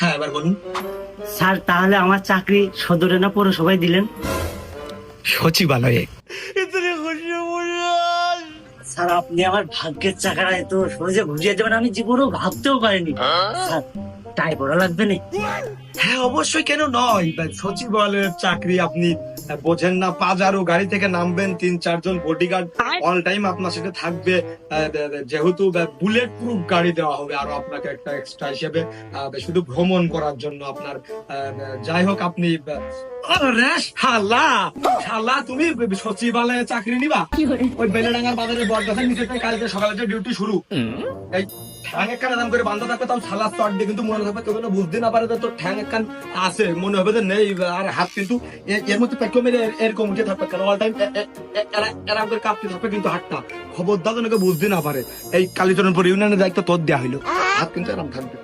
হ্যাঁ, এবার বলুন। স্যার তাহলে আমার চাকরি সদরে না পৌরসভায় দিলেন? সচিবালয়ে। স্যার আপনি আমার ভাগ্যের চাকাটা এত সহজে বুঝিয়ে দেবেন আমি জীবনেও ভাবতেও পারিনি। স্যার টাই পড়া লাগবে না? হ্যাঁ অবশ্যই, কেন নয়। সচিবালয়ের চাকরি আপনি বোঝেন না, পাজারো গাড়ি থেকে নামবেন, 3-4 জন বডিগার্ড অল টাইম আপনার সাথে থাকবে। যেহেতু বুলেট প্রুফ গাড়ি দেওয়া হবে আরো আপনাকে একটা এক্সট্রা হিসেবে, শুধু ভ্রমণ করার জন্য আপনার। যাই হোক, আপনি আরে শালা শালা তুমি সচিবালয়ে চাকরি নিবা? ওই বেলেডাঙ্গার বাজারের বটগাছের নিচে থেকে কালকে সকালে ডিউটি শুরু। এই ঠ্যাং একখান দাম করে বান্ধা থাকবে, তাও শালা চট দিয়ে, কিন্তু মনে হবে কেউ বুঝতে না পারে যে তোর ঠ্যাং একখান আছে, মনে হবে যে নেই। আর হাত কিন্তু এর মধ্যে পেট্রো মেরে এরকম উঠে থাকবে, কারণ অল টাইম এরা করে কাঁপতে থাকবে, কিন্তু হাতটা খবরদার যেন কেউ বুঝতে না পারে। এই কালীচরণপুর ইউনিয়নের দায়িত্ব তোর দেওয়া হইলো, হাত কিন্তু এরকম থাকবে।